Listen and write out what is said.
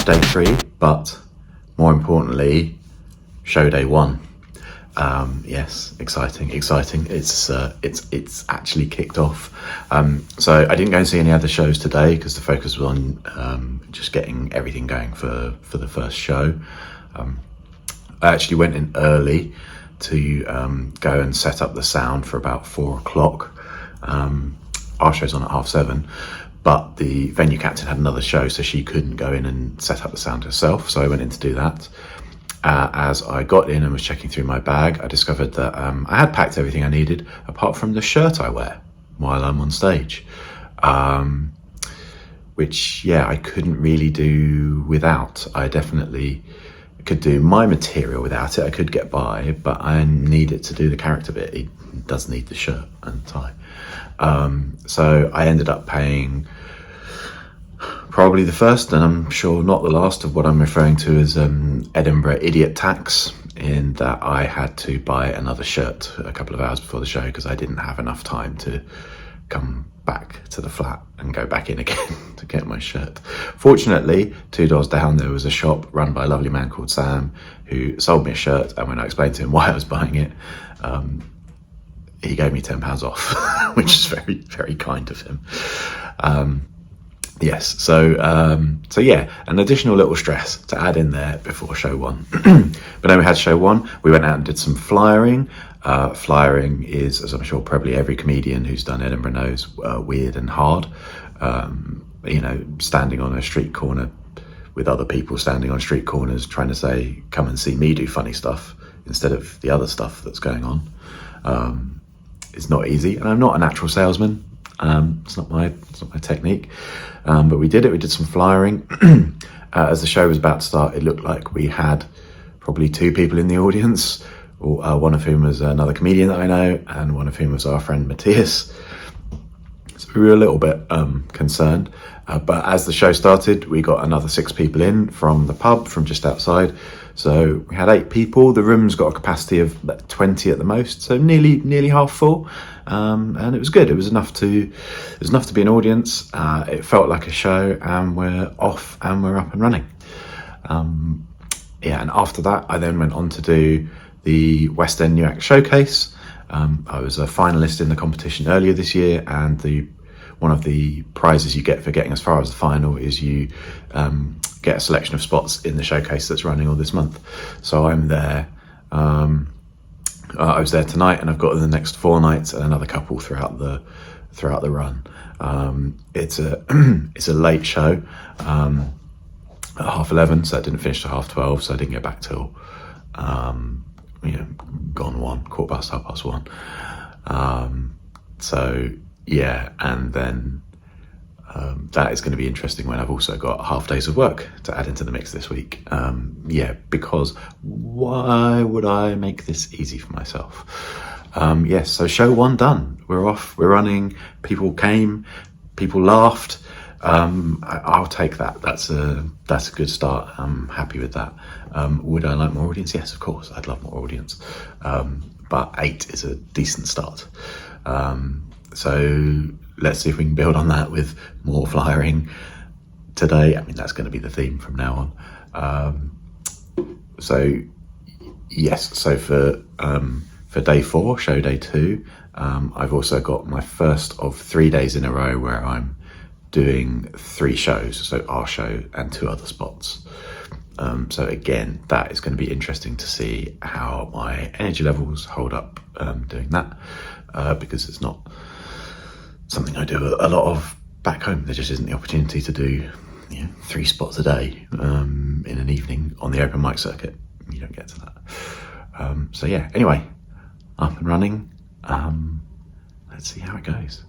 day 3, but more importantly, show day 1. Yes, exciting. It's actually kicked off. So I didn't go and see any other shows today because the focus was on just getting everything going for the first show. I actually went in early to go and set up the sound for about 4 o'clock. Our show's on at 7:30, but the venue captain had another show, so she couldn't go in and set up the sound herself, so I went in to do that. As I got in and was checking through my bag, I discovered that I had packed everything I needed apart from the shirt I wear while I'm on stage, which, yeah, I couldn't really do without. I definitely could do my material without it. I could get by, but I need it to do the character bit. It does need the shirt and tie. So I ended up paying probably the first, and I'm sure not the last, of what I'm referring to as Edinburgh idiot tax, in that I had to buy another shirt a couple of hours before the show because I didn't have enough time to come back to the flat and go back in again to get my shirt. Fortunately, 2 doors down there was a shop run by a lovely man called Sam who sold me a shirt, and when I explained to him why I was buying it, he gave me £10 off, which is very, very kind of him. Yes, so yeah, an additional little stress to add in there before show 1. But then we had show 1. We went out and did some flyering. Flyering is, as I'm sure probably every comedian who's done Edinburgh knows, weird and hard. You know, standing on a street corner with other people standing on street corners trying to say, come and see me do funny stuff instead of the other stuff that's going on. It's not easy, and I'm not a natural salesman. It's not my technique, but we did it. We did some flyering. As the show was about to start, it looked like we had probably 2 people in the audience, one of whom was another comedian that I know, and one of whom was our friend Matthias. So we were a little bit concerned, but as the show started, we got another 6 people in from the pub from just outside. So we had 8 people. The room's got a capacity of 20 at the most, so nearly half full, and it was good. It was enough to be an audience. It felt like a show, and we're off and we're up and running. Yeah, and after that, I then went on to do the West End New Act Showcase. I was a finalist in the competition earlier this year, and one of the prizes you get for getting as far as the final is you get a selection of spots in the showcase that's running all this month. So I'm there. I was there tonight, and I've got the next 4 nights and another couple throughout the run. It's a late show at 11:30, so I didn't finish till 12:30, so I didn't get back till gone 1, 1:15. So yeah, and then that is going to be interesting when I've also got half days of work to add into the mix this week. Because why would I make this easy for myself? Yes, so show 1 done. We're off, we're running, people came, people laughed. I'll take that. That's a good start. I'm happy with that. Would I like more audience? Yes, of course, I'd love more audience. But 8 is a decent start. So let's see if we can build on that with more flyering today. I mean, that's going to be the theme from now on. So yes, so for day 4, show day 2, I've also got my first of 3 days in a row where I'm doing 3 shows, so our show and 2 other spots. So again, that is going to be interesting to see how my energy levels hold up doing that, because it's not something I do a lot of back home. There just isn't the opportunity to do 3 spots a day in an evening on the open mic circuit. You don't get to that. So yeah, anyway, up and running. Let's see how it goes.